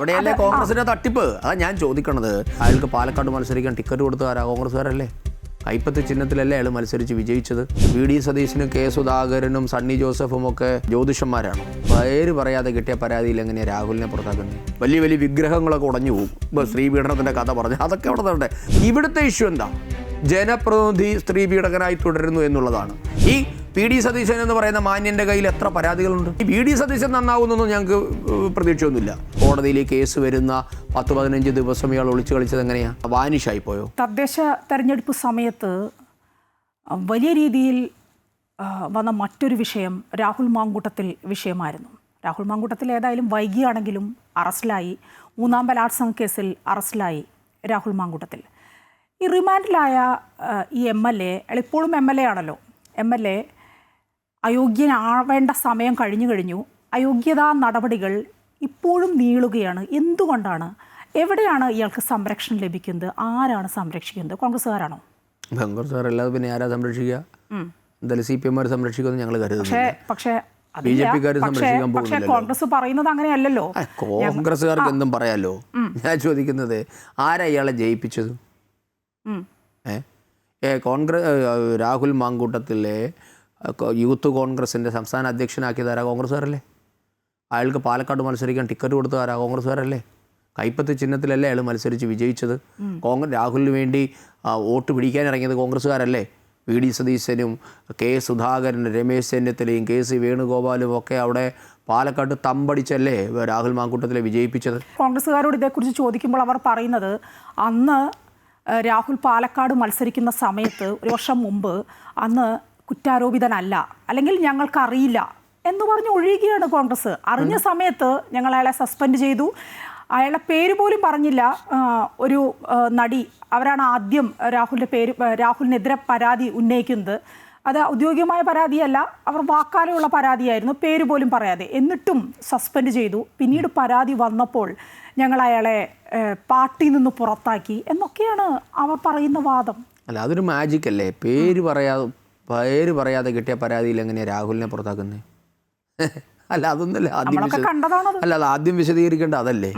അവിടെയല്ലേ കോൺഗ്രസിന്റെ തട്ടിപ്പ്. അതാ ഞാൻ ചോദിക്കണത്. അയാൾക്ക് പാലക്കാട് മത്സരിക്കാൻ ടിക്കറ്റ് കൊടുത്തതാരാ? കോൺഗ്രസ്സുകാരല്ലേ? കൈപ്പത്തി ചിഹ്നത്തിലല്ലേ അയാൾ മത്സരിച്ച് വിജയിച്ചത്? വി ഡി സതീശനും കെ സുധാകരനും സണ്ണി ജോസഫും ഒക്കെ ജ്യോതിഷന്മാരാണ്. പേര് പറയാതെ കിട്ടിയ പരാതിയിൽ എങ്ങനെയാണ് രാഹുലിനെ പുറത്താക്കുന്നത്? വലിയ വലിയ വിഗ്രഹങ്ങളൊക്കെ ഉടഞ്ഞു പോകും. ഇപ്പോൾ സ്ത്രീ പീഡനത്തിൻ്റെ കഥ പറഞ്ഞു, അതൊക്കെ അവിടെ തന്നെ. ഇവിടുത്തെ ഇഷ്യൂ എന്താ? ജനപ്രതിനിധി സ്ത്രീ പീഡകനായി തുടരുന്നു എന്നുള്ളതാണ്. ഈ പി ഡി സതീശൻ എന്ന് പറയുന്ന മാന്യൻ്റെ കയ്യിൽ എത്ര പരാതികളുണ്ട്? ഈ പി ഡി സതീശൻ നന്നാവുന്നൊന്നും ഞങ്ങൾക്ക് പ്രതീക്ഷയൊന്നുമില്ല. കോടതിയിൽ കേസ് വരുന്ന 10-15 ദിവസം ഇയാൾ ഒളിച്ചു കളിച്ചത് എങ്ങനെയാണ്? വാനിഷായി പോയോ? തദ്ദേശ തെരഞ്ഞെടുപ്പ് സമയത്ത് വലിയ രീതിയിൽ വന്ന മറ്റൊരു വിഷയം രാഹുൽ മാങ്കൂട്ടത്തിൽ വിഷയമായിരുന്നു. രാഹുൽ മാങ്കൂട്ടത്തിൽ ഏതായാലും വൈകിയാണെങ്കിലും അറസ്റ്റിലായി. 3-ാം ബലാത്സംഗ കേസിൽ അറസ്റ്റിലായി രാഹുൽ മാങ്കൂട്ടത്തിൽ. ഈ റിമാൻഡിലായ ഈ MLA, ഇപ്പോഴും MLA ആണല്ലോ, MLA അയോഗ്യനാവേണ്ട സമയം കഴിഞ്ഞു. അയോഗ്യതാ നടപടികൾ ഇപ്പോഴും നീളുകയാണ്. എന്തുകൊണ്ടാണ്? എവിടെയാണ് ഇയാൾക്ക് സംരക്ഷണം ലഭിക്കുന്നത്? ആരാണ് സംരക്ഷിക്കുന്നത്? കോൺഗ്രസ്സുകാരാണോ? കോൺഗ്രസ്സുകാരല്ലാതെ പിന്നെ ആരാ സംരക്ഷിക്കുക? എന്തായാലും CPM സംരക്ഷിക്കുമെന്ന് ഞങ്ങൾ കരുതുന്നു. പക്ഷേ BJP-ക്കാർ സംരക്ഷിക്കാൻ പോകുന്നില്ല. കോൺഗ്രസ് പറയുന്നത് അങ്ങനെയല്ലല്ലോ. കോൺഗ്രസ്സുകാർക്ക് എന്തും പറയാലോ. ഞാൻ ചോദിക്കുന്നത്, ആരാ ഇയാളെ ജയിപ്പിച്ചത്? രാഹുൽ മാങ്കൂട്ടത്തിലെ യൂത്ത് കോൺഗ്രസിൻ്റെ സംസ്ഥാന അധ്യക്ഷനാക്കിയതാരാ? കോൺഗ്രസ്സുകാരല്ലേ? അയാൾക്ക് പാലക്കാട് മത്സരിക്കാൻ ടിക്കറ്റ് കൊടുത്തതാരാ? കോൺഗ്രസ്സുകാരല്ലേ? കൈപ്പത്തി ചിഹ്നത്തിലല്ലേ അയാൾ മത്സരിച്ച് വിജയിച്ചത്? രാഹുലിന് വേണ്ടി വോട്ട് പിടിക്കാൻ ഇറങ്ങിയത് കോൺഗ്രസ്സുകാരല്ലേ? വി ഡി സതീശനും കെ സുധാകരനും രമേശ് ചെന്നിത്തലയും KC വേണുഗോപാലും ഒക്കെ അവിടെ പാലക്കാട് തമ്പടിച്ചല്ലേ രാഹുൽ മാങ്കൂട്ടത്തിലെ വിജയിപ്പിച്ചത്? കോൺഗ്രസ്സുകാരോട് ഇതേക്കുറിച്ച് ചോദിക്കുമ്പോൾ അവർ പറയുന്നത്, അന്ന് രാഹുൽ പാലക്കാട് മത്സരിക്കുന്ന സമയത്ത് 1 വർഷം മുമ്പ് അന്ന് കുറ്റാരോപിതനല്ല, അല്ലെങ്കിൽ ഞങ്ങൾക്കറിയില്ല എന്ന് പറഞ്ഞ് ഒഴിയുകയാണ് കോൺഗ്രസ്. അറിഞ്ഞ സമയത്ത് ഞങ്ങൾ അയാളെ സസ്പെൻഡ് ചെയ്തു. അയാളുടെ പേര് പോലും പറഞ്ഞില്ല. ഒരു നടി, അവരാണ് ആദ്യം രാഹുലിനെതിരെ പരാതി ഉന്നയിക്കുന്നത്. അത് ഔദ്യോഗികമായ പരാതിയല്ല, അവർ വാക്കാലുള്ള പരാതിയായിരുന്നു, പേര് പോലും പറയാതെ. എന്നിട്ടും സസ്പെൻഡ് ചെയ്തു. പിന്നീട് പരാതി വന്നപ്പോൾ ഞങ്ങൾ അയാളെ പാർട്ടിയിൽ നിന്ന് പുറത്താക്കി എന്നൊക്കെയാണ് അവർ പറയുന്ന വാദം. അല്ല, അതൊരു മാജിക് അല്ലേ? പേര് പറയാതെ കിട്ടിയ പരാതിയിൽ എങ്ങനെയാണ് രാഹുലിനെ പുറത്താക്കുന്നത്? അല്ല, അതൊന്നല്ലേ അത് ആദ്യം വിശദീകരിക്കേണ്ട അതല്ലേ?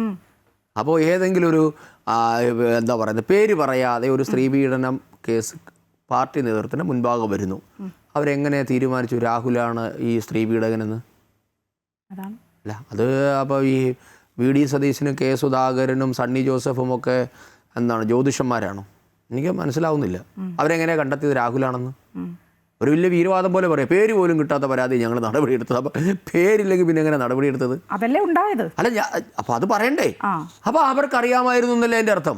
അപ്പോൾ ഏതെങ്കിലും ഒരു എന്താ പറയുന്നത്, പേര് പറയാതെ ഒരു സ്ത്രീ പീഡനം കേസ് പാർട്ടി നേതൃത്വത്തിന് മുൻപാകെ വരുന്നു. അവരെങ്ങനെ തീരുമാനിച്ചു രാഹുലാണ് ഈ സ്ത്രീ പീഡകനെന്ന്? അല്ല, അത് അപ്പോൾ ഈ വി ഡി സതീശനും കെ സുധാകരനും സണ്ണി ജോസഫും ഒക്കെ എന്താണ്, ജ്യോതിഷന്മാരാണോ? എനിക്ക് മനസ്സിലാവുന്നില്ല. അവരെങ്ങനെയാണ് കണ്ടെത്തിയത് രാഹുലാണെന്ന്? ഒരു വലിയ വീരവാദം പോലെ പറയാം, പേര് പോലും കിട്ടാത്ത പരാതി ഞങ്ങൾ നടപടിയെടുത്തത്. അപ്പം പേരില്ലെങ്കിൽ പിന്നെ എങ്ങനെ നടപടിയെടുത്തത്? അതല്ലേ ഉണ്ടായത്. അല്ല, അപ്പം അത് പറയണ്ടേ? അപ്പം അവർക്ക് അറിയാമായിരുന്നു എന്നല്ലേ എൻ്റെ അർത്ഥം?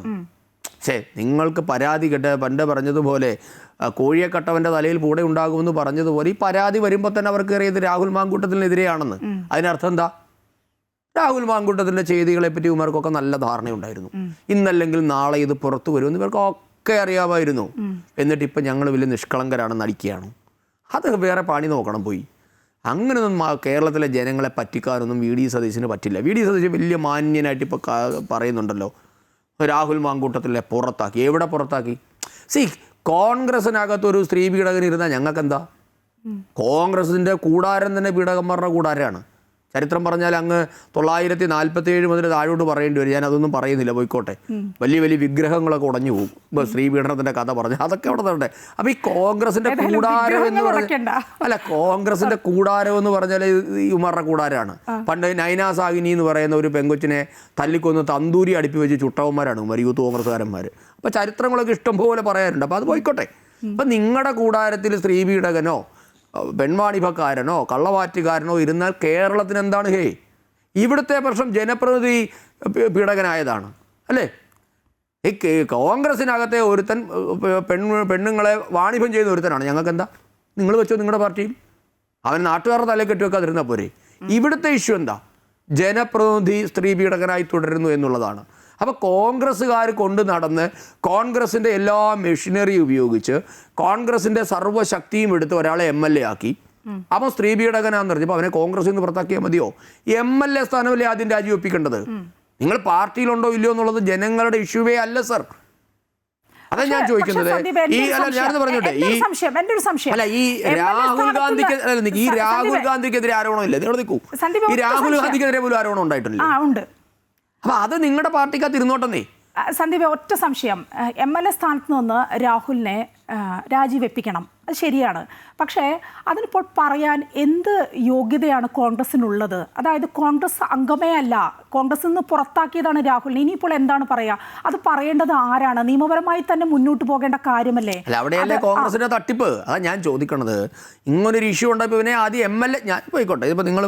നിങ്ങൾക്ക് പരാതി പണ്ട് പറഞ്ഞതുപോലെ കോഴിയെ കട്ടവൻ്റെ തലയിൽ കൂടെ ഉണ്ടാകുമെന്ന് പറഞ്ഞതുപോലെ ഈ പരാതി വരുമ്പോൾ തന്നെ അവർക്ക് അറിയത് രാഹുൽ മാങ്കൂട്ടത്തിനെതിരെയാണെന്ന്. അതിനർത്ഥം എന്താ? രാഹുൽ മാങ്കൂട്ടത്തിൻ്റെ ചെയ്തികളെപ്പറ്റി ഇവർക്കൊക്കെ നല്ല ധാരണയുണ്ടായിരുന്നു. ഇന്നല്ലെങ്കിൽ നാളെ ഇത് പുറത്തു വരുമെന്ന് ഇവർക്കൊക്കെ അറിയാമായിരുന്നു. എന്നിട്ട് ഇപ്പം ഞങ്ങൾ വലിയ നിഷ്കളങ്കരാണെന്ന് നടിക്കുകയാണ്. അത് വേറെ പണി നോക്കണം പോയി. അങ്ങനെയൊന്നും കേരളത്തിലെ ജനങ്ങളെ പറ്റിക്കാനൊന്നും വി ഡി സതീശന് പറ്റില്ല. വി ഡി സതീശൻ വലിയ മാന്യനായിട്ട് ഇപ്പോൾ പറയുന്നുണ്ടല്ലോ, രാഹുൽ മാങ്കൂട്ടത്തിലെ പുറത്താക്കി. എവിടെ പുറത്താക്കി? കോൺഗ്രസിനകത്തൊരു സ്ത്രീ പീഡകൻ ഇരുന്നാൽ ഞങ്ങൾക്കെന്താ? കോൺഗ്രസിൻ്റെ കൂടാരം തന്നെ പീഡകന്മാരുടെ കൂടാരമാണ്. ചരിത്രം പറഞ്ഞാൽ അങ്ങ് 947 മുതൽ താഴോട്ട് പറയേണ്ടി വരും. ഞാൻ അതൊന്നും പറയുന്നില്ല, പോയിക്കോട്ടെ. വലിയ വലിയ വിഗ്രഹങ്ങളൊക്കെ ഉടഞ്ഞു പോകും. ഇപ്പോൾ സ്ത്രീ പീഡനത്തിൻ്റെ കഥ പറഞ്ഞു, അതൊക്കെ അവിടെ തന്നെ. അപ്പോൾ ഈ കോൺഗ്രസിൻ്റെ കൂടാരം എന്ന് കോൺഗ്രസിൻ്റെ കൂടാരം എന്ന് പറഞ്ഞാൽ ഉമറുടെ കൂടാരമാണ്. പണ്ട് നൈന സാഹിനി എന്ന് പറയുന്ന ഒരു പെങ്കൊച്ചിനെ തല്ലിക്കൊന്ന് തന്തൂരി അടുപ്പി വെച്ച് ചുട്ടവന്മാരാണ് ഉമർ യൂത്ത് കോൺഗ്രസ്സുകാരന്മാർ. അപ്പോൾ ചരിത്രങ്ങളൊക്കെ ഇഷ്ടംപോലെ പറയാറുണ്ട്. അപ്പോൾ അത് പോയിക്കോട്ടെ. അപ്പം നിങ്ങളുടെ കൂടാരത്തിൽ സ്ത്രീ പീഡകനോ പെൺവാണിഭക്കാരനോ കള്ളവാറ്റുകാരനോ ഇരുന്നാൽ കേരളത്തിന് എന്താണ്? ഇവിടുത്തെ പ്രശ്നം ജനപ്രതിനിധി പീഡകനായതാണ് അല്ലേ? ഈ കോൺഗ്രസിനകത്തെ ഒരുത്തൻ പെണ്ണുങ്ങളെ വാണിഭം ചെയ്യുന്ന ഒരുത്തനാണ്. ഞങ്ങൾക്ക് എന്താ? നിങ്ങൾ വെച്ചോ നിങ്ങളുടെ പാർട്ടിയിൽ. അവൻ നാട്ടുകാരുടെ തലയിൽ കെട്ടിവെക്കാതിരുന്നാൽ പോരെ. ഇവിടുത്തെ ഇഷ്യൂ എന്താ? ജനപ്രതിനിധി സ്ത്രീ പീഡകനായി തുടരുന്നു എന്നുള്ളതാണ്. അപ്പോൾ കോൺഗ്രസ്സുകാർ കൊണ്ട് നടന്ന് കോൺഗ്രസിൻ്റെ എല്ലാ മെഷീനറി ഉപയോഗിച്ച് കോൺഗ്രസിൻ്റെ സർവ്വശക്തിയും എടുത്ത് ഒരാളെ MLA ആക്കി. അപ്പോൾ സ്ത്രീ പീഡകനാന്ന് പറഞ്ഞപ്പോൾ അവനെ കോൺഗ്രസിൽ നിന്ന് പുറത്താക്കിയാൽ മതിയോ? MLA സ്ഥാനമല്ലേ ആദ്യം രാജിവെപ്പിക്കേണ്ടത്? നിങ്ങൾ പാർട്ടിയിലുണ്ടോ ഇല്ലയോ എന്നുള്ളത് ജനങ്ങളുടെ ഇഷ്യൂവേ അല്ല സർ. അതാ ഞാൻ ചോദിക്കുന്നത്. ഞാനെന്ന് പറഞ്ഞോട്ടെ, ഈ രാഹുൽ ഗാന്ധിക്കെതിരെ ആരോപണം ഇല്ല. നിങ്ങൾ നിൽക്കൂ. ഈ രാഹുൽ ഗാന്ധിക്കെതിരെ പോലും ആരോപണം ഉണ്ടായിട്ടില്ല. അപ്പോൾ അത് നിങ്ങളുടെ പാർട്ടിക്കകത്ത് ഇരുന്നോട്ടെന്നേ. സന്ദീപ്, ഒറ്റ സംശയം. MLA സ്ഥാനത്ത് നിന്ന് രാഹുലിനെ രാജിവെപ്പിക്കണം, അത് ശരിയാണ്. പക്ഷേ അതിനിപ്പോൾ പറയാൻ എന്ത് യോഗ്യതയാണ് കോൺഗ്രസിനുള്ളത്? അതായത് കോൺഗ്രസ് അംഗമേ അല്ല, കോൺഗ്രസിൽ നിന്ന് പുറത്താക്കിയതാണ് രാഹുലിനെ. ഇനിയിപ്പോൾ എന്താണ് പറയുക? അത് പറയേണ്ടത് ആരാണ്? നിയമപരമായി തന്നെ മുന്നോട്ട് പോകേണ്ട കാര്യമല്ലേ? അല്ല, അവിടെയല്ലേ കോൺഗ്രസിന്റെ തട്ടിപ്പ്? അതാ ഞാൻ ചോദിക്കണത്. ഇങ്ങനൊരു ഇഷ്യൂ ഉണ്ടായപ്പോൾ ഇവനെ ആദ്യം MLA, ഞാൻ പോയിക്കോട്ടെ, ഇപ്പോൾ നിങ്ങൾ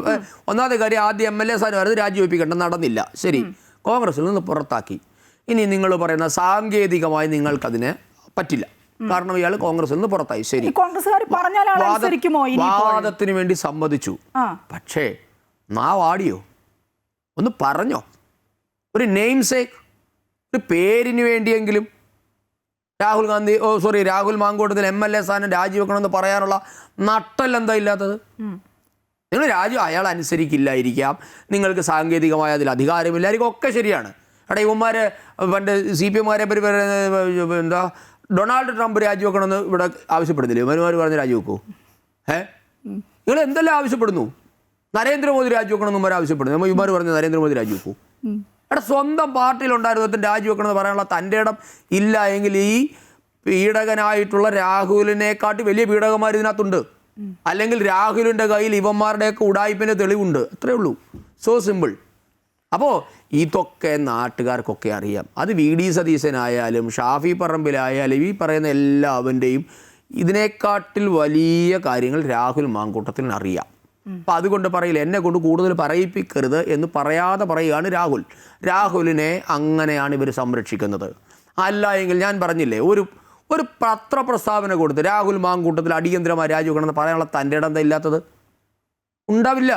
ഒന്നാമത്തെ കാര്യം ആദ്യം MLA സ്ഥാനം രാജിവെപ്പിക്കേണ്ട, നടന്നില്ല, ശരി, കോൺഗ്രസിൽ നിന്ന് പുറത്താക്കി. ഇനി നിങ്ങൾ പറയുന്ന സാങ്കേതികമായി നിങ്ങൾക്കതിന് പറ്റില്ല, കാരണം ഇയാൾ കോൺഗ്രസിൽ നിന്ന് പുറത്തായി, ശരി, വാദത്തിന് വേണ്ടി സമ്മതിച്ചു. പക്ഷേ നാവാടിയോ? ഒന്ന് പറഞ്ഞോ, ഒരു നെയിം സേക്ക്, ഒരു പേരിന് വേണ്ടിയെങ്കിലും രാഹുൽ മാങ്കൂട്ടത്തിൽ MLA സ്ഥാനം രാജിവെക്കണമെന്ന് പറയാനുള്ള നട്ടല്ലെന്താ ഇല്ലാത്തത്? നിങ്ങൾ അയാൾ അനുസരിക്കില്ലായിരിക്കാം, നിങ്ങൾക്ക് സാങ്കേതികമായ അതിൽ അധികാരമില്ലായിരിക്കും, ഒക്കെ ശരിയാണ്. എടാ, ഇവന്മാർ പണ്ട് CPM-മാരെ പറ്റി എന്താ ഡൊണാൾഡ് ട്രംപ് രാജിവെക്കണമെന്ന് ഇവിടെ ആവശ്യപ്പെടുന്നില്ലേ? ഇവന്മാർ പറഞ്ഞ് രാജിവെക്കൂ? നിങ്ങൾ എന്തെല്ലാം ആവശ്യപ്പെടുന്നു? നരേന്ദ്രമോദി രാജിവെക്കണമെന്ന് ഇവന്മാർ ആവശ്യപ്പെടുന്നു, ഇവന്മാർ പറഞ്ഞ് നരേന്ദ്രമോദി രാജിവെക്കൂ? എടാ, സ്വന്തം പാർട്ടിയിലുണ്ടായിരുന്നതിന് രാജിവെക്കണമെന്ന് പറയാനുള്ള തൻ്റെ ഇടം ഇല്ല എങ്കിൽ ഈ പീഡകനായിട്ടുള്ള രാഹുലിനെക്കാട്ടി വലിയ പീഡകന്മാർ ഇതിനകത്തുണ്ട്. അല്ലെങ്കിൽ രാഹുലിൻ്റെ കയ്യിൽ ഇവന്മാരുടെയൊക്കെ ഉടായ്പിൻ്റെ തെളിവുണ്ട്, അത്രേ ഉള്ളൂ. So simple. അപ്പോൾ ഇതൊക്കെ നാട്ടുകാർക്കൊക്കെ അറിയാം. അത് VD സതീശനായാലും ഷാഫി പറമ്പിലായാലും ഈ പറയുന്ന എല്ലാവരുടെയും ഇതിനെക്കാട്ടിൽ വലിയ കാര്യങ്ങൾ രാഹുൽ മാങ്കൂട്ടത്തിന് അറിയാം. അപ്പം അതുകൊണ്ട് പറയില്ല, എന്നെ കൊണ്ട് കൂടുതൽ പറയിപ്പിക്കരുത് എന്ന് പറയാതെ പറയുകയാണ് രാഹുലിനെ അങ്ങനെയാണ് ഇവർ സംരക്ഷിക്കുന്നത്. അല്ല എങ്കിൽ ഞാൻ പറഞ്ഞില്ലേ, ഒരു പത്രപ്രസ്താവന കൊടുത്ത് രാഹുൽ മാങ്കൂട്ടത്തിൽ അടിയന്തരമായി രാജിവെക്കണമെന്ന് പറയാനുള്ള തൻ്റെ ഇടം എന്താ ഇല്ലാത്തത്? ഉണ്ടാവില്ല.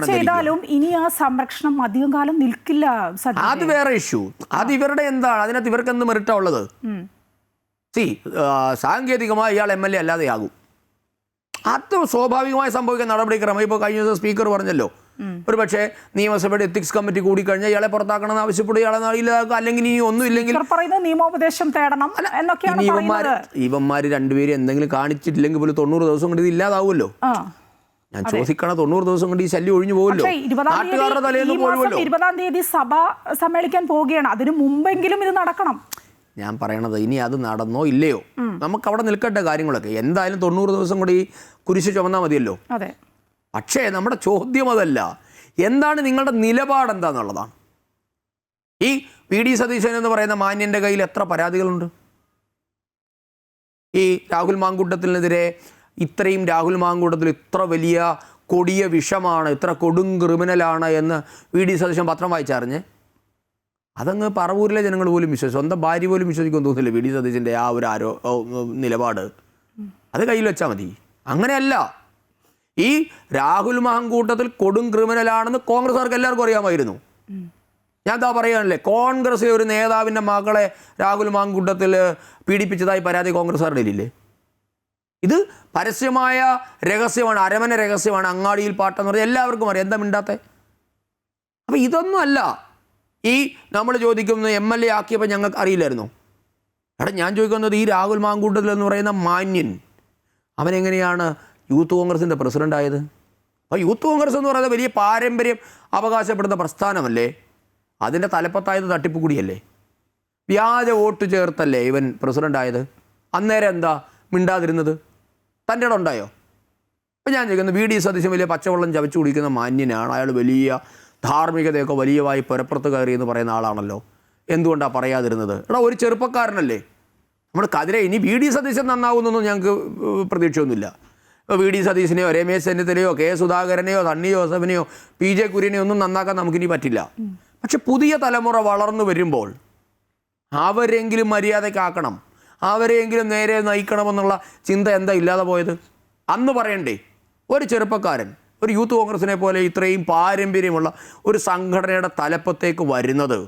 ചെയ്താലും ഇനി ആ സംരക്ഷണം അധികം കാലം നിൽക്കില്ല. അത് വേറെ ഇഷ്യൂ. അത് ഇവരുടെ എന്താണ്, അതിനകത്ത് ഇവർക്ക് എന്ത് മെറിറ്റാ ഉള്ളത്? സാങ്കേതികമായി ഇയാൾ MLA അല്ലാതെയാകും. അത് സ്വാഭാവികമായി സംഭവിക്കുന്ന നടപടിക്രമം. ഇപ്പോൾ കഴിഞ്ഞ ദിവസം സ്പീക്കർ പറഞ്ഞല്ലോ, ഒരു പക്ഷേ നിയമസഭയുടെ എത്തിക്സ് കമ്മിറ്റി കൂടി കഴിഞ്ഞാൽ ഇയാളെ പുറത്താക്കണമെന്ന് ആവശ്യപ്പെടുക, ഇയാളെ ഇല്ലാതാക്കുക, അല്ലെങ്കിൽ ഇനി ഒന്നും ഇല്ലെങ്കിൽ നിയമോപദേശം തേടണം എന്നൊക്കെയാണ്. ഇവന്മാർ രണ്ടുപേരും എന്തെങ്കിലും കാണിച്ചിട്ടില്ലെങ്കിൽ പോലും 90 ദിവസം കൊണ്ട് ഇത് ഇല്ലാതാവുമല്ലോ. ഞാൻ ചോദിക്കണ 90 ദിവസം കൊണ്ട് ഈ ശല്യം ഒഴിഞ്ഞു പോകുമല്ലോ. 20-ാം തീയതി സഭ സമ്മേളിക്കാൻ പോവുകയാണ്, അതിനു മുമ്പെങ്കിലും ഇത് നടക്കണം. ഞാൻ പറയണത് ഇനി അത് നടന്നോ ഇല്ലയോ, നമുക്ക് അവിടെ നിൽക്കട്ടെ കാര്യങ്ങളൊക്കെ. എന്തായാലും 90 ദിവസം കൂടി കുരിശ് ചുമന്നാൽ മതിയല്ലോ. പക്ഷേ നമ്മുടെ ചോദ്യം അതല്ല, എന്താണ് നിങ്ങളുടെ നിലപാട് എന്താന്നുള്ളതാണ്. ഈ VD സതീശൻ എന്ന് പറയുന്ന മാന്യൻ്റെ കയ്യിൽ എത്ര പരാതികളുണ്ട്? ഈ രാഹുൽ മാങ്കൂട്ടത്തിനെതിരെ ഇത്രയും രാഹുൽ മാങ്കൂട്ടത്തിൽ ഇത്ര വലിയ കൊടിയ വിഷമാണ്, ഇത്ര കൊടും ക്രിമിനലാണ് എന്ന് VD സതീശൻ പത്രം വായിച്ചറിഞ്ഞ് അതങ്ങ് പറവൂരിലെ ജനങ്ങൾ പോലും വിശ്വസിച്ചു, സ്വന്തം ഭാര്യ പോലും വിശ്വസിക്കുമെന്ന് തോന്നുന്നില്ല. VD സതീശൻ്റെ ആ ഒരു നിലപാട് അത് കയ്യിൽ വെച്ചാൽ മതി. അങ്ങനെയല്ല, ഈ രാഹുൽ മാങ്കൂട്ടത്തിൽ കൊടും ക്രിമിനലാണെന്ന് കോൺഗ്രസ്സുകാർക്ക് എല്ലാവർക്കും അറിയാമായിരുന്നു. ഞാൻ എന്താ പറയാനല്ലേ, കോൺഗ്രസ്സിലെ ഒരു നേതാവിൻ്റെ മകളെ രാഹുൽ മാങ്കൂട്ടത്തിൽ പീഡിപ്പിച്ചതായി പരാതി കോൺഗ്രസ്സുകാരുടെ ഇല്ലേ? ഇത് പരസ്യമായ രഹസ്യമാണ്, അരമന രഹസ്യമാണ്, അങ്ങാടിയിൽ പാട്ടെന്ന് പറഞ്ഞാൽ എല്ലാവർക്കും അറിയാം. എന്താ മിണ്ടാത്തെ? അപ്പം ഇതൊന്നും അല്ല. ഈ നമ്മൾ ചോദിക്കുന്നത് MLA ആക്കിയപ്പോൾ ഞങ്ങൾക്ക് അറിയില്ലായിരുന്നു. എടാ, ഞാൻ ചോദിക്കുന്നത് ഈ രാഹുൽ മാങ്കൂട്ടത്തിൽ എന്ന് പറയുന്ന മാന്യൻ അവനെങ്ങനെയാണ് യൂത്ത് കോൺഗ്രസിൻ്റെ പ്രസിഡൻ്റ് ആയത്? അപ്പോൾ യൂത്ത് കോൺഗ്രസ് എന്ന് പറയുന്നത് വലിയ പാരമ്പര്യം അവകാശപ്പെടുന്ന പ്രസ്ഥാനമല്ലേ? അതിൻ്റെ തലപ്പത്തായത് തട്ടിപ്പ് കൂടിയല്ലേ? വ്യാജ വോട്ട് ചേർത്തല്ലേ ഇവൻ പ്രസിഡൻ്റ് ആയത്? അന്നേരം എന്താ മിണ്ടാതിരുന്നത്? തൻ്റെ ഇടം ഉണ്ടായോ? അപ്പം ഞാൻ ചോദിക്കുന്നത്, VD സതീശൻ വലിയ പച്ചവെള്ളം ചവച്ചു കുടിക്കുന്ന മാന്യനാണ്, അയാൾ വലിയ ധാർമ്മികതയൊക്കെ വലിയവായി പുറപ്പുറത്ത് കയറി എന്ന് പറയുന്ന ആളാണല്ലോ, എന്തുകൊണ്ടാണ് പറയാതിരുന്നത്? എടാ, ഒരു ചെറുപ്പക്കാരനല്ലേ. നമ്മൾ ഇനി VD സതീശൻ നന്നാവുന്നൊന്നും ഞങ്ങൾക്ക് പ്രതീക്ഷയൊന്നുമില്ല. VD സതീശനെയോ Ramesh ചെന്നിത്തലയോ K സുധാകരനെയോ Sunny ജോസഫിനെയോ PJ കുര്യനെയോ ഒന്നും നന്നാക്കാൻ നമുക്കിനി പറ്റില്ല. പക്ഷെ പുതിയ തലമുറ വളർന്നു വരുമ്പോൾ അവരെങ്കിലും മര്യാദയ്ക്കാക്കണം, അവരെയെങ്കിലും നേരെ നയിക്കണമെന്നുള്ള ചിന്ത എന്താ ഇല്ലാതെ പോയത്? അന്ന് പറയണ്ടേ, ഒരു ചെറുപ്പക്കാരൻ ഒരു യൂത്ത് കോൺഗ്രസിനെ പോലെ ഇത്രയും പാരമ്പര്യമുള്ള ഒരു സംഘടനയുടെ തലപ്പത്തേക്ക് വരുന്നത്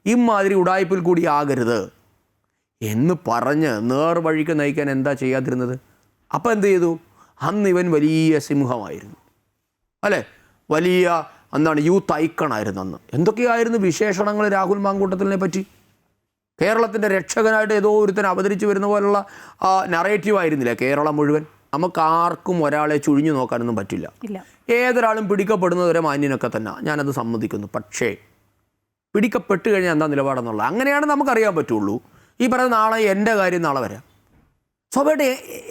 ഇമാതിരി ഉടായ്പിൽ കൂടി ആകരുത് എന്ന് പറഞ്ഞ് നേർവഴിക്ക് നയിക്കാൻ എന്താ ചെയ്യാതിരുന്നത്? അപ്പം എന്ത് ചെയ്തു? അന്ന് ഇവൻ വലിയ സിംഹമായിരുന്നു, അല്ലേ? വലിയ യൂത്ത് ഐക്കണായിരുന്നു അന്ന്. എന്തൊക്കെയായിരുന്നു വിശേഷണങ്ങൾ രാഹുൽ മാങ്കൂട്ടത്തിനെ പറ്റി? കേരളത്തിൻ്റെ രക്ഷകനായിട്ട് ഏതോ ഒരുത്തൻ അവതരിച്ച് വരുന്ന പോലുള്ള നറേറ്റീവ് ആയിരുന്നില്ല കേരളം മുഴുവൻ. നമുക്ക് ആർക്കും ഒരാളെ ചുഴിഞ്ഞു നോക്കാനൊന്നും പറ്റില്ല. ഏതൊരാളും പിടിക്കപ്പെടുന്നത് വരെ മാന്യനൊക്കെ തന്നെ, ഞാനത് സമ്മതിക്കുന്നു. പക്ഷേ പിടിക്കപ്പെട്ട് കഴിഞ്ഞാൽ എന്താ നിലപാടെന്നുള്ളത് അങ്ങനെയാണ് നമുക്കറിയാൻ പറ്റുള്ളൂ. ഈ പറയുന്ന നാളെ എൻ്റെ കാര്യം നാളെ വരാം. സ്വാഭാവികമായിട്ട്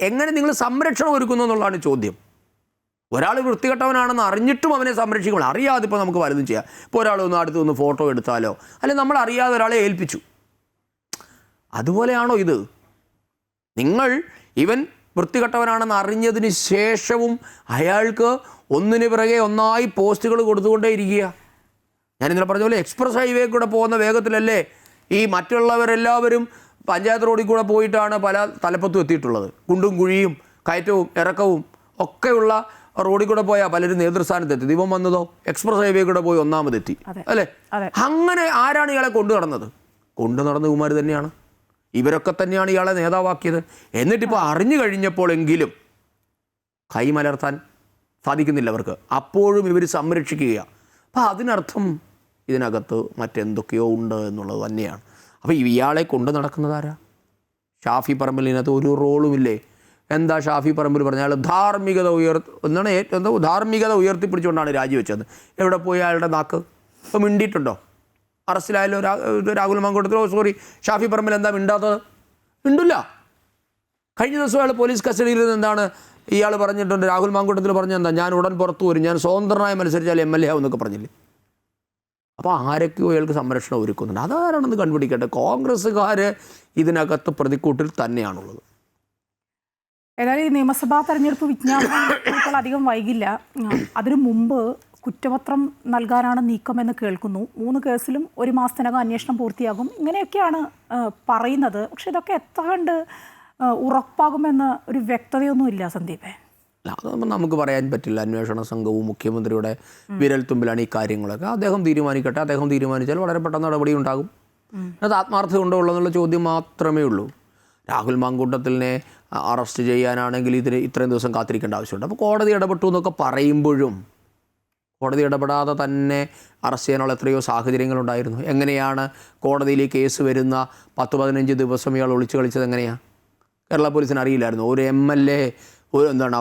എങ്ങനെ നിങ്ങൾ സംരക്ഷണം ഒരുക്കുന്നു എന്നുള്ളതാണ് ചോദ്യം. ഒരാൾ വൃത്തികെട്ടവനാണെന്ന് അറിഞ്ഞിട്ടും അവനെ സംരക്ഷിക്കണം. അറിയാതെ ഇപ്പോൾ നമുക്ക് പലതും ചെയ്യാം. ഇപ്പോൾ ഒരാൾ ഒന്ന് അടുത്ത് നിന്ന് ഫോട്ടോ എടുത്താലോ, അല്ലെങ്കിൽ നമ്മൾ അറിയാതെ ഒരാളെ ഏൽപ്പിച്ചു, അതുപോലെയാണോ ഇത്? നിങ്ങൾ ഇവൻ വൃത്തികെട്ടവനാണെന്ന് അറിഞ്ഞതിന് ശേഷവും അയാൾക്ക് ഒന്നിന് പിറകെ ഒന്നായി പോസ്റ്റുകൾ കൊടുത്തുകൊണ്ടേ ഇരിക്കുക. ഞാൻ ഇന്നലെ പറഞ്ഞ പോലെ എക്സ്പ്രസ് ഹൈവേ കൂടെ പോകുന്ന വേഗത്തിലല്ലേ ഈ മറ്റുള്ളവരെല്ലാവരും പഞ്ചായത്ത് റോഡിൽ കൂടെ പോയിട്ടാണ് പല തലപ്പത്തും എത്തിയിട്ടുള്ളത്. കുണ്ടും കുഴിയും കയറ്റവും ഇറക്കവും ഒക്കെയുള്ള റോഡിൽ കൂടെ പോയാൽ പലരും നേതൃസ്ഥാനത്തെത്തി. ദൈവം വന്നതോ എക്സ്പ്രസ് ഹൈവേ കൂടെ പോയി ഒന്നാമതെത്തി അല്ലേ? അങ്ങനെ ആരാണ് ഇയാളെ കൊണ്ടു നടന്നത്? കൊണ്ടു നടന്ന കുമാർ തന്നെയാണ്. ഇവരൊക്കെ തന്നെയാണ് ഇയാളെ നേതാവാക്കിയത്. എന്നിട്ടിപ്പോൾ അറിഞ്ഞു കഴിഞ്ഞപ്പോഴെങ്കിലും കൈമലർത്താൻ സാധിക്കുന്നില്ല അവർക്ക്. അപ്പോഴും ഇവർ സംരക്ഷിക്കുക. അപ്പോൾ അതിനർത്ഥം ഇതിനകത്ത് മറ്റെന്തൊക്കെയോ ഉണ്ട് എന്നുള്ളത് തന്നെയാണ്. അപ്പോൾ ഇയാളെ കൊണ്ട് നടക്കുന്നതാരാ? ഷാഫി പറമ്പിലിനകത്ത് ഒരു റോളുമില്ലേ? എന്താ ഷാഫി പറമ്പിൽ പറഞ്ഞാൽ ധാർമ്മികത ധാർമ്മികത ഉയർത്തിപ്പിടിച്ചുകൊണ്ടാണ് രാജിവെച്ചത്. എവിടെ പോയി അയാളുടെ നാക്ക്? ഇപ്പോൾ മിണ്ടിയിട്ടുണ്ടോ? അറസ്റ്റിലായാലോ രാഹുൽ മാങ്കൂട്ടത്തിലോ ഷാഫി പറമ്പിൽ എന്താ മിണ്ടാത്തത്? മിണ്ടില്ല. കഴിഞ്ഞ ദിവസം അയാൾ പോലീസ് കസ്റ്റഡിയിൽ നിന്ന് എന്താണ് ഇയാൾ പറഞ്ഞിട്ടുണ്ട്, രാഹുൽ മാങ്കൂട്ടത്തിൽ പറഞ്ഞത് എന്താ? ഞാൻ ഉടൻ പുറത്തു വരും, ഞാൻ സ്വതന്ത്രനായി മത്സരിച്ചാൽ MLA ആവുമെന്നൊക്കെ പറഞ്ഞില്ലേ? അപ്പോൾ ആരൊക്കെയോ അയാൾക്ക് സംരക്ഷണം ഒരുക്കുന്നുണ്ട്. അതാരാണെന്ന് കണ്ടുപിടിക്കട്ടെ. കോൺഗ്രസ്സുകാർ ഇതിനകത്ത് പ്രതിക്കൂട്ടിൽ തന്നെയാണുള്ളത്. ഏതായാലും ഈ നിയമസഭാ തെരഞ്ഞെടുപ്പ് വിജ്ഞാപനം അധികം വൈകില്ല. അതിനു മുമ്പ് കുറ്റപത്രം നൽകാനാണ് നീക്കമെന്ന് കേൾക്കുന്നു. 3 കേസിലും 1 മാസത്തിനകം അന്വേഷണം പൂർത്തിയാകും, ഇങ്ങനെയൊക്കെയാണ് പറയുന്നത്. പക്ഷെ ഇതൊക്കെ എത്ര കണ്ട് ഉറപ്പാകുമെന്ന് ഒരു വ്യക്തതയൊന്നുമില്ല സന്ദീപേ. അതൊന്നും നമുക്ക് പറയാൻ പറ്റില്ല. അന്വേഷണ സംഘവും മുഖ്യമന്ത്രിയുടെ വിരൽത്തുമ്പിലാണ് ഈ കാര്യങ്ങളൊക്കെ. അദ്ദേഹം തീരുമാനിക്കട്ടെ. അദ്ദേഹം തീരുമാനിച്ചാൽ വളരെ പെട്ടെന്ന് നടപടി ഉണ്ടാകും. അത് ആത്മാർത്ഥത ഉണ്ടോ എന്നുള്ള ചോദ്യം മാത്രമേ ഉള്ളൂ. രാഹുൽ മാങ്കൂട്ടത്തിനെ അറസ്റ്റ് ചെയ്യാനാണെങ്കിൽ ഇതിന് ഇത്രയും ദിവസം കാത്തിരിക്കേണ്ട ആവശ്യമുണ്ട്. അപ്പോൾ കോടതി ഇടപെട്ടു എന്നൊക്കെ പറയുമ്പോഴും കോടതി ഇടപെടാതെ തന്നെ അറസ്റ്റ് ചെയ്യാനുള്ള എത്രയോ സാഹചര്യങ്ങളുണ്ടായിരുന്നു. എങ്ങനെയാണ് കോടതിയിൽ ഈ കേസ് വരുന്ന 10-15 ദിവസം ഇയാൾ ഒളിച്ചു കളിച്ചത്? എങ്ങനെയാണ്? കേരള പോലീസിന് അറിയില്ലായിരുന്നു? ഒരു MLA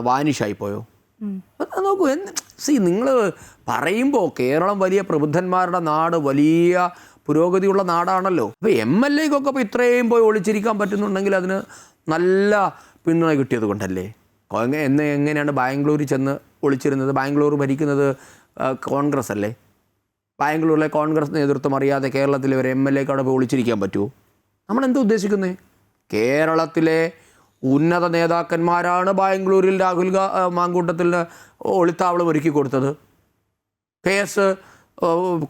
വാനിഷായിപ്പോയോ? നോക്കൂ, നിങ്ങൾ പറയുമ്പോൾ കേരളം വലിയ പ്രബുദ്ധന്മാരുടെ നാട്, വലിയ പുരോഗതിയുള്ള നാടാണല്ലോ. അപ്പോൾ MLAക്കൊക്കെ ഇപ്പോൾ ഇത്രയും പോയി ഒളിച്ചിരിക്കാൻ പറ്റുന്നുണ്ടെങ്കിൽ അതിന് നല്ല പിന്തുണ കിട്ടിയത് കൊണ്ടല്ലേ. എങ്ങനെയാണ് ബാംഗ്ലൂരിൽ ചെന്ന് ഒളിച്ചിരുന്നത്? ബാംഗ്ലൂർ ഭരിക്കുന്നത് കോൺഗ്രസ് അല്ലേ? ബാംഗ്ലൂരിലെ കോൺഗ്രസ് നേതൃത്വം അറിയാതെ കേരളത്തിലെ ഒരു MLAക്ക് അവിടെ പോയി ഒളിച്ചിരിക്കാൻ പറ്റുമോ? നമ്മളെന്താ ഉദ്ദേശിക്കുന്നത്? കേരളത്തിലെ ഉന്നത നേതാക്കന്മാരാണ് ബാംഗ്ലൂരിൽ രാഹുൽ മാങ്കൂട്ടത്തിന് ഒളിത്താവളം ഒരുക്കി കൊടുത്തത്. കേസ്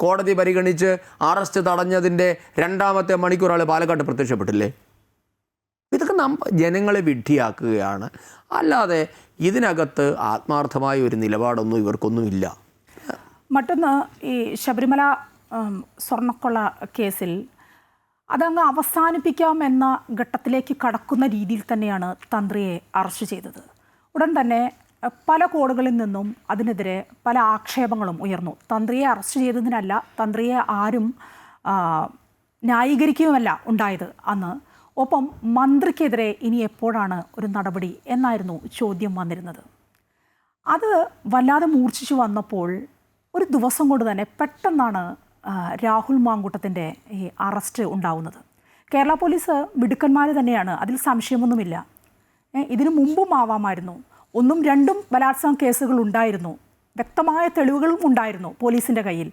കോടതി പരിഗണിച്ച് അറസ്റ്റ് തടഞ്ഞതിൻ്റെ 2ാമത്തെ മണിക്കൂർ ആൾ പാലക്കാട്ട് പ്രത്യക്ഷപ്പെട്ടില്ലേ? ഇതൊക്കെ ജനങ്ങളെ വിഡ്ഢിയാക്കുകയാണ്. അല്ലാതെ ഇതിനകത്ത് ആത്മാർത്ഥമായ ഒരു നിലപാടൊന്നും ഇവർക്കൊന്നുമില്ല. മറ്റൊന്ന്, ഈ ശബരിമല സ്വർണ്ണക്കൊള്ള കേസിൽ അതങ്ങ് അവസാനിപ്പിക്കാം എന്ന ഘട്ടത്തിലേക്ക് കടക്കുന്ന രീതിയിൽ തന്നെയാണ് തന്ത്രിയെ അറസ്റ്റ് ചെയ്തത്. ഉടൻ തന്നെ പല കോണുകളിൽ നിന്നും അതിനെതിരെ പല ആക്ഷേപങ്ങളും ഉയർന്നു. തന്ത്രിയെ അറസ്റ്റ് ചെയ്തതിനല്ല, തന്ത്രിയെ ആരും ന്യായീകരിക്കുകയുമല്ല ഉണ്ടായത് അന്ന്. ഒപ്പം മന്ത്രിക്കെതിരെ ഇനി എപ്പോഴാണ് ഒരു നടപടി എന്നായിരുന്നു ചോദ്യം വന്നിരുന്നത്. അത് വല്ലാതെ മൂർച്ഛിച്ചു വന്നപ്പോൾ ഒരു ദിവസം കൊണ്ട് തന്നെ പെട്ടെന്നാണ് രാഹുൽ മാങ്കൂട്ടത്തിൻ്റെ ഈ അറസ്റ്റ് ഉണ്ടാവുന്നത്. കേരള പോലീസ് മിടുക്കന്മാർ തന്നെയാണ്, അതിൽ സംശയമൊന്നുമില്ല. ഇതിനു മുമ്പും ആവാമായിരുന്നു. 1ഉം 2ഉം ബലാത്സംഗ കേസുകൾ ഉണ്ടായിരുന്നു, വ്യക്തമായ തെളിവുകളും ഉണ്ടായിരുന്നു പോലീസിൻ്റെ കയ്യിൽ.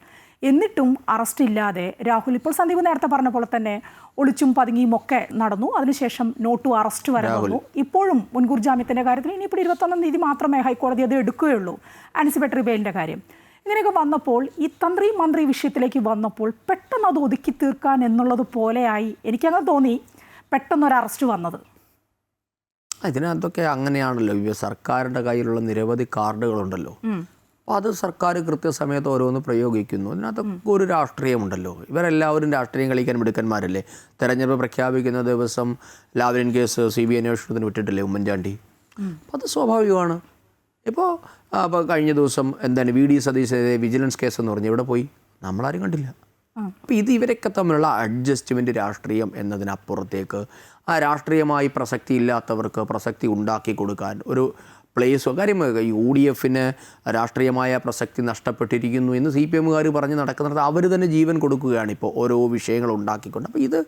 എന്നിട്ടും അറസ്റ്റ് ഇല്ലാതെ രാഹുൽ, ഇപ്പോൾ സന്ദീപ് നേരത്തെ പറഞ്ഞ പോലെ തന്നെ ഒളിച്ചും പതുങ്ങിയും ഒക്കെ നടന്നു. അതിനുശേഷം നോട്ടു അറസ്റ്റ് വരെ വന്നു. ഇപ്പോഴും മുൻകൂർ ജാമ്യത്തിൻ്റെ കാര്യത്തിൽ ഇനിയിപ്പോൾ 21-ാം തീയതി മാത്രമേ ഹൈക്കോടതി അത് എടുക്കുകയുള്ളൂ, ആൻസിപ്പേറ്ററി ബെയിലിൻ്റെ കാര്യം. ഇങ്ങനെയൊക്കെ വന്നപ്പോൾ ഈ തന്ത്രി മന്ത്രി വിഷയത്തിലേക്ക് വന്നപ്പോൾ പെട്ടെന്ന് അത് ഒതുക്കി തീർക്കാൻ എന്നുള്ളത് പോലെയായി എനിക്കങ്ങനെ തോന്നി പെട്ടെന്നൊരു അറസ്റ്റ് വന്നത്. ഇതിനകത്തൊക്കെ അങ്ങനെയാണല്ലോ. സർക്കാരിൻ്റെ കയ്യിലുള്ള നിരവധി കാർഡുകളുണ്ടല്ലോ. അപ്പോൾ അത് സർക്കാർ കൃത്യസമയത്ത് ഓരോന്ന് പ്രയോഗിക്കുന്നു. അതിനകത്തൊക്കെ ഒരു രാഷ്ട്രീയമുണ്ടല്ലോ. ഇവരെല്ലാവരും രാഷ്ട്രീയം കളിക്കാൻ മിടുക്കന്മാരല്ലേ. തെരഞ്ഞെടുപ്പ് പ്രഖ്യാപിക്കുന്ന ദിവസം ലാവ്ലിൻ കേസ് CBI അന്വേഷണത്തിന് വിട്ടിട്ടില്ലേ ഉമ്മൻചാണ്ടി? അപ്പോൾ അത് സ്വാഭാവികമാണ്. ഇപ്പോൾ കഴിഞ്ഞ ദിവസം എന്താണ് VD സതീശ് വിജിലൻസ് കേസ് എന്ന് പറഞ്ഞ് ഇവിടെ പോയി നമ്മളാരും കണ്ടില്ല. അപ്പോൾ ഇത് ഇവരൊക്കെ തമ്മിലുള്ള അഡ്ജസ്റ്റ്മെൻറ്റ് രാഷ്ട്രീയം എന്നതിനപ്പുറത്തേക്ക് ആ രാഷ്ട്രീയമായി പ്രസക്തി ഇല്ലാത്തവർക്ക് പ്രസക്തി ഉണ്ടാക്കി കൊടുക്കാൻ ഒരു പ്ലേസോ കാര്യം UDFന് രാഷ്ട്രീയമായ പ്രസക്തി നഷ്ടപ്പെട്ടിരിക്കുന്നു എന്ന് CPMകാർ പറഞ്ഞ് നടക്കുന്നത് അവർ തന്നെ ജീവൻ കൊടുക്കുകയാണ് ഇപ്പോൾ ഓരോ വിഷയങ്ങൾ ഉണ്ടാക്കിക്കൊണ്ട്. അപ്പോൾ ഇത്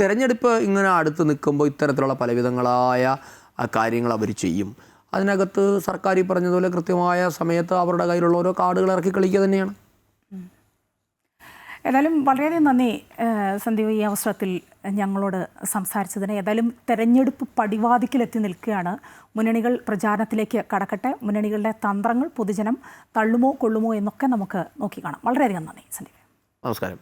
തിരഞ്ഞെടുപ്പ് ഇങ്ങനെ അടുത്ത് നിൽക്കുമ്പോൾ ഇത്തരത്തിലുള്ള പലവിധങ്ങളായ കാര്യങ്ങൾ അവർ ചെയ്യും. അതിനകത്ത് സർക്കാർ ഈ പറഞ്ഞതുപോലെ കൃത്യമായ സമയത്ത് അവരുടെ കയ്യിലുള്ള ഓരോ കാർഡുകൾ ഇറക്കി കളിക്കുക തന്നെയാണ്. ഏതായാലും വളരെയധികം നന്ദി സന്ദീപ്, ഈ അവസരത്തിൽ ഞങ്ങളോട് സംസാരിച്ചതിന്. ഏതായാലും തെരഞ്ഞെടുപ്പ് പടിവാതിക്കലെത്തി നിൽക്കുകയാണ്. മുന്നണികൾ പ്രചാരണത്തിലേക്ക് കടക്കട്ടെ. മുന്നണികളുടെ തന്ത്രങ്ങൾ പൊതുജനം തള്ളുമോ കൊള്ളുമോ എന്നൊക്കെ നമുക്ക് നോക്കി കാണാം. വളരെയധികം നന്ദി സന്ദീപ്. നമസ്കാരം.